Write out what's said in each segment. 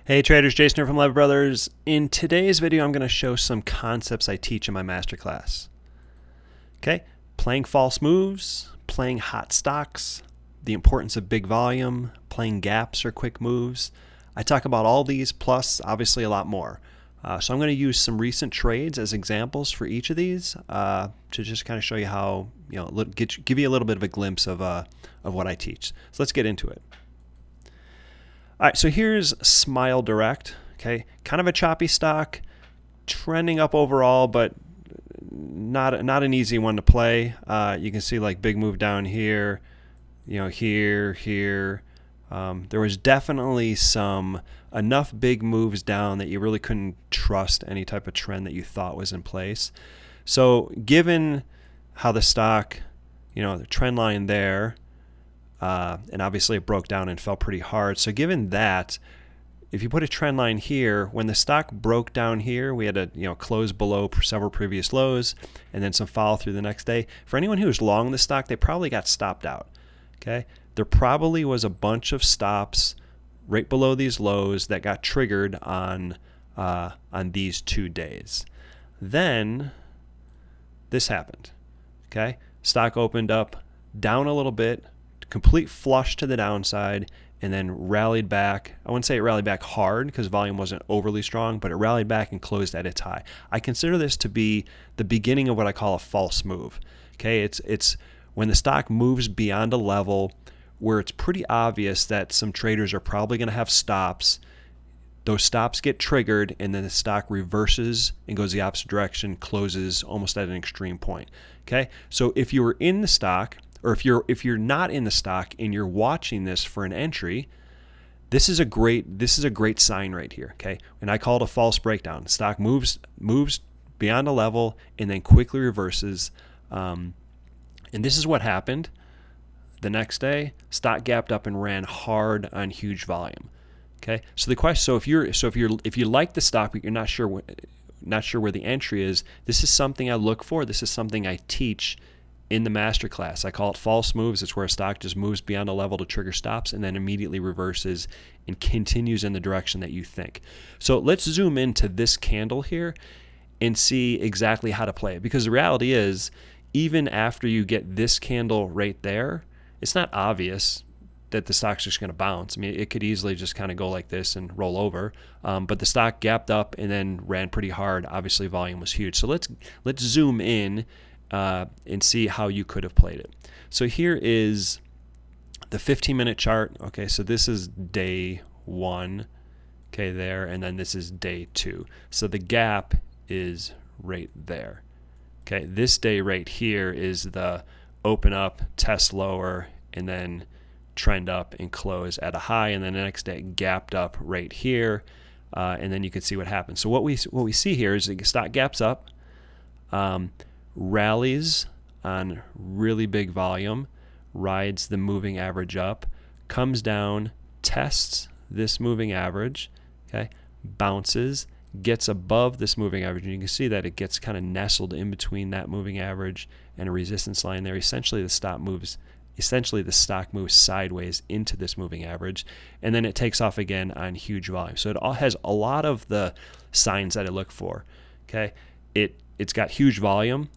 Hey traders, Jason here from Leavitt Brothers. In today's video, I'm going to show some concepts I teach in my masterclass. Okay, playing false moves, playing hot stocks, the importance of big volume, playing gaps or quick moves. I talk about all these plus obviously a lot more. So I'm going to use some recent trades as examples for each of these to just kind of show you how, give you a little bit of a glimpse of what I teach. So let's get into it. All right, so here's Smile Direct, okay? Kind of a choppy stock, trending up overall, but not an easy one to play. You can see like big move down here, here. There was definitely enough big moves down that you really couldn't trust any type of trend that you thought was in place. So given how the stock, the trend line there, and obviously it broke down and fell pretty hard. So given that, if you put a trend line here, when the stock broke down here, we had to close below several previous lows and then some follow through the next day. For anyone who was long the stock, they probably got stopped out. Okay, there probably was a bunch of stops right below these lows that got triggered on these 2 days. Then this happened. Okay, stock opened up down a little bit, complete flush to the downside, and then rallied back. I wouldn't say it rallied back hard because volume wasn't overly strong, but it rallied back and closed at its high. I consider this to be the beginning of what I call a false move. Okay, it's when the stock moves beyond a level where it's pretty obvious that some traders are probably going to have stops. Those stops get triggered, and then the stock reverses and goes the opposite direction, closes almost at an extreme point. Okay, so if you were in the stock, or if you're not in the stock and you're watching this for an entry, this is a great sign right here. Okay, and I call it a false breakdown. Stock moves beyond a level and then quickly reverses, and this is what happened. The next day, stock gapped up and ran hard on huge volume. Okay, so the question, if you like the stock but you're not sure where the entry is, this is something I look for. This is something I teach in the masterclass. I call it false moves. It's where a stock just moves beyond a level to trigger stops and then immediately reverses and continues in the direction that you think. So let's zoom into this candle here and see exactly how to play it, because the reality is, even after you get this candle right there, it's not obvious that the stock's just going to bounce. I mean, it could easily just kind of go like this and roll over, but the stock gapped up and then ran pretty hard. Obviously, volume was huge. So let's zoom in and see how you could have played it. So here is the 15-minute chart. Okay, so this is day 1, okay, there, and then this is day 2. So the gap is right there. Okay, this day right here is the open up, test lower, and then trend up and close at a high, and then the next day gapped up right here, and then you can see what happens. So what we see here is the stock gaps up, rallies on really big volume, rides the moving average up, comes down, tests this moving average, okay, bounces, gets above this moving average, and you can see that it gets kind of nestled in between that moving average and a resistance line there. Essentially the stock moves sideways into this moving average, and then it takes off again on huge volume. So it all has a lot of the signs that I look for. Okay, it's got huge volume.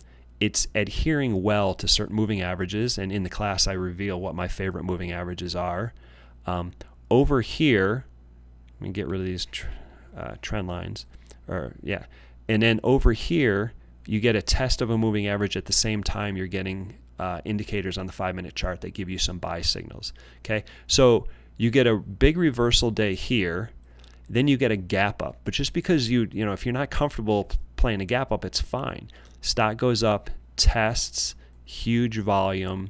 It's adhering well to certain moving averages, and in the class I reveal what my favorite moving averages are. Over here, let me get rid of these trend lines, and then over here you get a test of a moving average at the same time you're getting indicators on the 5-minute chart that give you some buy signals. Okay, so you get a big reversal day here, then you get a gap up, but just because if you're not comfortable playing a gap up, it's fine. Stock goes up, tests, huge volume,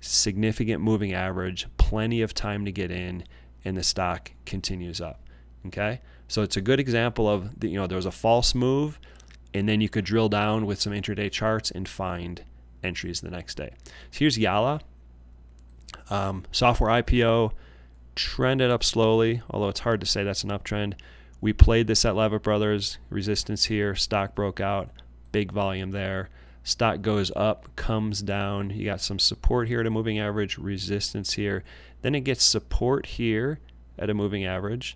significant moving average, plenty of time to get in, and the stock continues up. Okay, so it's a good example of there was a false move, and then you could drill down with some intraday charts and find entries the next day. So here's Yalla, software IPO, trended up slowly, although it's hard to say that's an uptrend. We played this at Leavitt Brothers, resistance here, stock broke out, big volume there. Stock goes up, comes down. You got some support here at a moving average, resistance here. Then it gets support here at a moving average.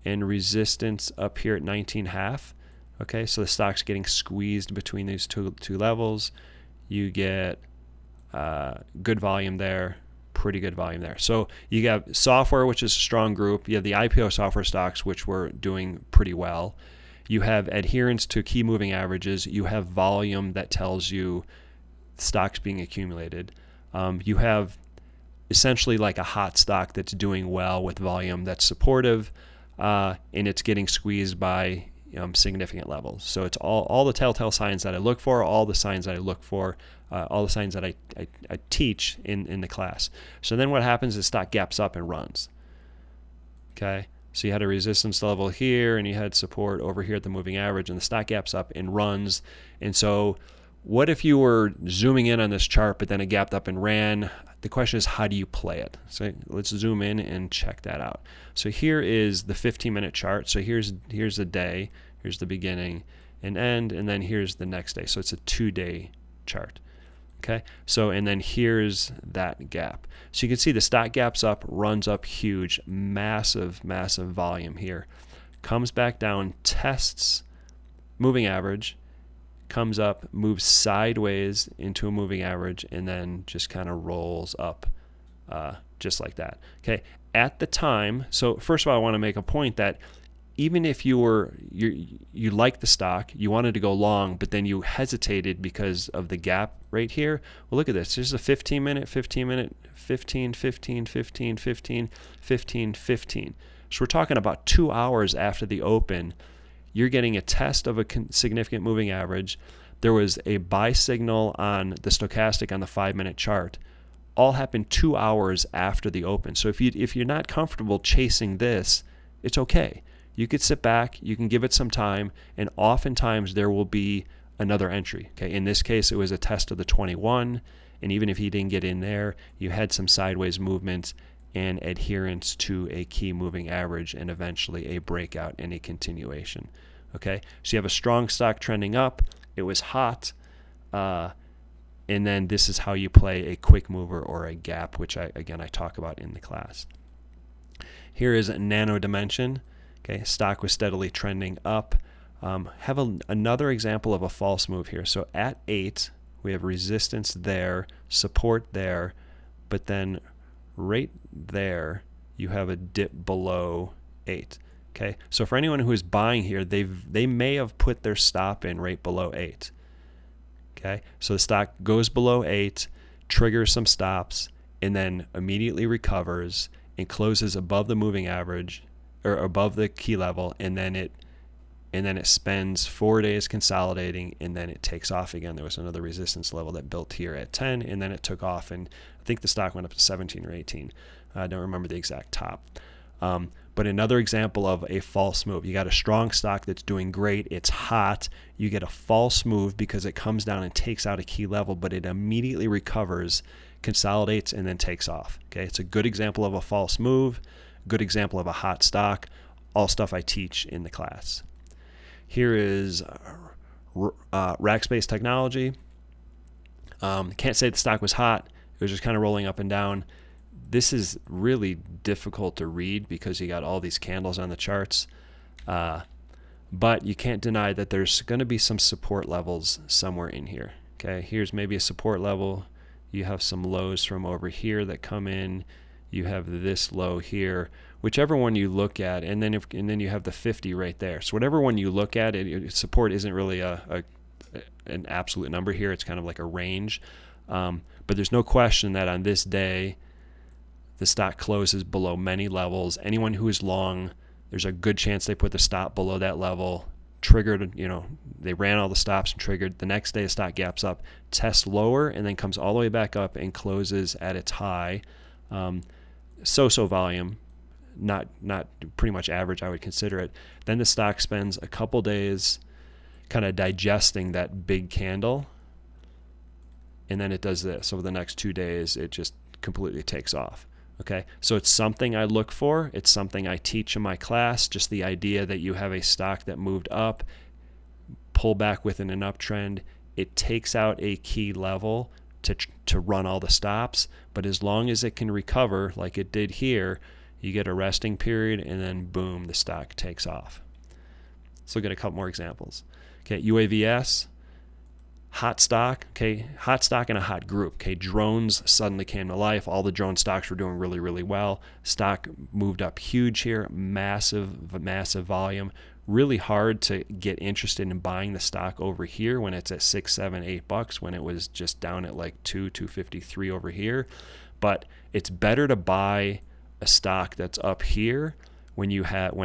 and resistance up here at 19.5. Okay, so the stock's getting squeezed between these two levels. You get good volume there, pretty good volume there. So you have software, which is a strong group. You have the IPO software stocks, which were doing pretty well. You have adherence to key moving averages. You have volume that tells you stocks being accumulated. You have essentially like a hot stock that's doing well with volume that's supportive, and it's getting squeezed by significant levels. So it's all the telltale signs that I look for, all the signs that I look for, all the signs that I teach in the class. So then what happens is stock gaps up and runs. Okay, so you had a resistance level here, and you had support over here at the moving average, and the stock gaps up and runs. And so what if you were zooming in on this chart, but then it gapped up and ran? The question is, how do you play it? So let's zoom in and check that out. So here is the 15-minute chart. So here's the day, here's the beginning and end, and then here's the next day. So it's a 2-day chart. Okay, so and then here's that gap. So you can see the stock gaps up, runs up huge, massive volume here. Comes back down, tests moving average, comes up, moves sideways into a moving average, and then just kind of rolls up just like that. Okay, at the time, so first of all, I want to make a point that even if you like the stock, you wanted to go long, but then you hesitated because of the gap right here. Well, look at this. There's a 15-minute, 15-minute, 15, 15, 15, 15, 15, 15. So we're talking about 2 hours after the open. You're getting a test of a significant moving average. There was a buy signal on the stochastic on the 5-minute chart. All happened 2 hours after the open. So if you're not comfortable chasing this, it's okay. You could sit back, you can give it some time, and oftentimes there will be another entry. Okay, in this case, it was a test of the 21, and even if he didn't get in there, you had some sideways movement and adherence to a key moving average, and eventually a breakout and a continuation. Okay, so you have a strong stock trending up. It was hot, and then this is how you play a quick mover or a gap, which I talk about in the class. Here is a nano dimension. Okay, stock was steadily trending up. Have another example of a false move here. So at 8, we have resistance there, support there, but then right there, you have a dip below 8. Okay, so for anyone who is buying here, they may have put their stop in right below 8. Okay, so the stock goes below 8, triggers some stops, and then immediately recovers and closes above the moving average or above the key level, and then it spends 4 days consolidating, and then it takes off again. There was another resistance level that built here at 10, and then it took off, and I think the stock went up to 17 or 18. I don't remember the exact top. But another example of a false move. You got a strong stock that's doing great. It's hot. You get a false move because it comes down and takes out a key level, but it immediately recovers, consolidates, and then takes off. Okay, it's a good example of a false move. Good example of a hot stock. All stuff I teach in the class. Here is Rackspace Technology. Can't say the stock was hot. It was just kind of rolling up and down. This is really difficult to read because you got all these candles on the charts. But you can't deny that there's going to be some support levels somewhere in here. Okay, here's maybe a support level. You have some lows from over here that come in. You have this low here, whichever one you look at, and then you have the 50 right there. So whatever one you look at, support isn't really an absolute number here. It's kind of like a range. But there's no question that on this day, the stock closes below many levels. Anyone who is long, there's a good chance they put the stop below that level, triggered, they ran all the stops and triggered. The next day, the stock gaps up, tests lower, and then comes all the way back up and closes at its high. So-so volume, not pretty much average, I would consider it. Then the stock spends a couple days kind of digesting that big candle, and then it does this. Over the next 2 days, it just completely takes off. Okay, so it's something I look for. It's something I teach in my class, just the idea that you have a stock that moved up, pull back within an uptrend. It takes out a key level to run all the stops, but as long as it can recover like it did here, You get a resting period, and then boom, the stock takes off. Let's look at a couple more examples. Okay, UAVS, hot stock. Okay, hot stock in a hot group. Okay, drones suddenly came to life. All the drone stocks were doing really, really well. Stock moved up huge here, massive volume. Really hard to get interested in buying the stock over here when it's at $6, $7, $8, when it was just down at like $2.53 over here. But it's better to buy a stock that's up here when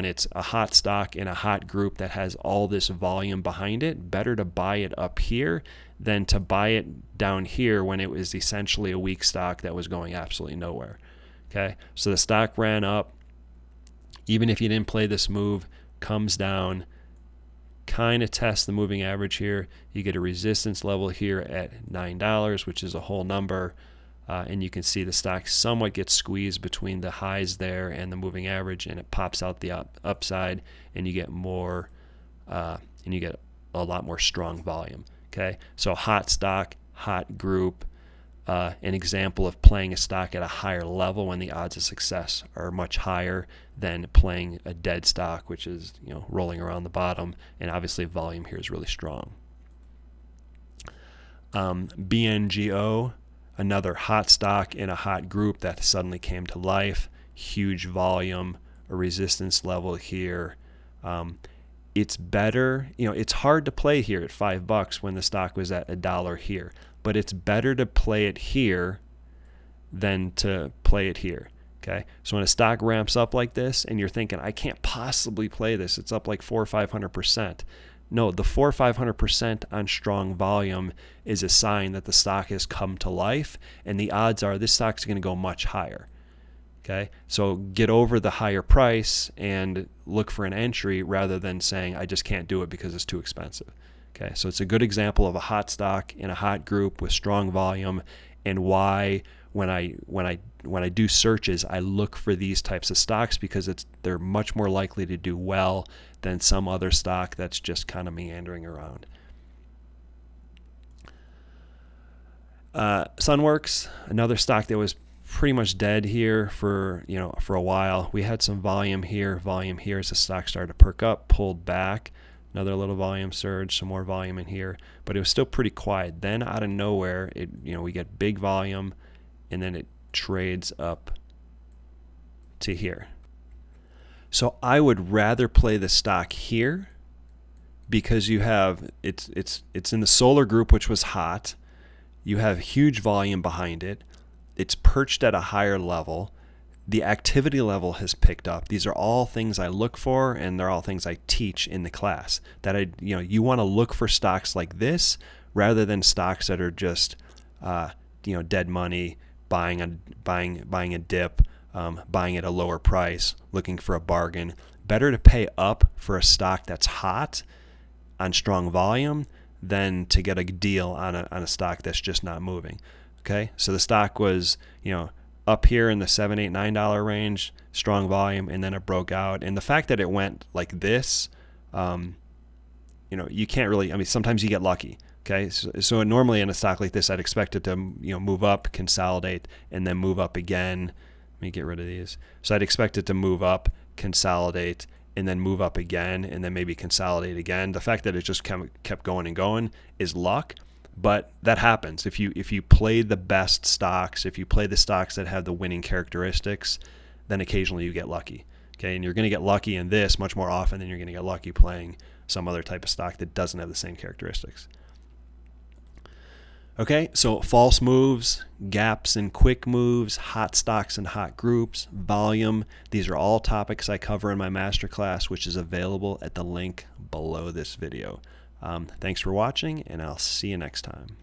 it's a hot stock in a hot group that has all this volume behind it. Better to buy it up here than to buy it down here when it was essentially a weak stock that was going absolutely nowhere. Okay, so the stock ran up. Even if you didn't play this move, comes down, kind of tests the moving average here. You get a resistance level here at $9, which is a whole number. And you can see the stock somewhat gets squeezed between the highs there and the moving average, and it pops out the upside, and you get more, and you get a lot more strong volume. Okay, so hot stock, hot group, an example of playing a stock at a higher level when the odds of success are much higher than playing a dead stock, which is rolling around the bottom, and obviously volume here is really strong. BNGO, another hot stock in a hot group that suddenly came to life, huge volume, a resistance level here. It's better, it's hard to play here at $5 when the stock was at $1 here, but it's better to play it here than to play it here. Okay, so when a stock ramps up like this and you're thinking, I can't possibly play this, it's up like 400 or 500%. No, the 400 or 500% on strong volume is a sign that the stock has come to life, and the odds are this stock's going to go much higher. Okay, so get over the higher price and look for an entry rather than saying I just can't do it because it's too expensive. Okay, so it's a good example of a hot stock in a hot group with strong volume, and why when I do searches, I look for these types of stocks because they're much more likely to do well than some other stock that's just kind of meandering around. Sunworks, another stock that was pretty much dead here for a while. We had some volume here as the stock started to perk up, pulled back, another little volume surge, some more volume in here, but it was still pretty quiet. Then out of nowhere, we get big volume, and then it trades up to here. So I would rather play the stock here because you have it's in the solar group, which was hot. You have huge volume behind it. It's perched at a higher level. The activity level has picked up. These are all things I look for, and they're all things I teach in the class. That you want to look for stocks like this rather than stocks that are just dead money, buying a dip, buying at a lower price, looking for a bargain. Better to pay up for a stock that's hot on strong volume than to get a deal on a stock that's just not moving. Okay, so the stock was up here in the $7, $8, $9 range, strong volume, and then it broke out. And the fact that it went like this, you can't really. Sometimes you get lucky. Okay, so normally in a stock like this, I'd expect it to move up, consolidate, and then move up again. Let me get rid of these. So I'd expect it to move up, consolidate, and then move up again, and then maybe consolidate again. The fact that it just kept going and going is luck, but that happens. If you play the best stocks, if you play the stocks that have the winning characteristics, then occasionally you get lucky. Okay, and you're going to get lucky in this much more often than you're going to get lucky playing some other type of stock that doesn't have the same characteristics. Okay, so false moves, gaps and quick moves, hot stocks and hot groups, volume. These are all topics I cover in my masterclass, which is available at the link below this video. Thanks for watching, and I'll see you next time.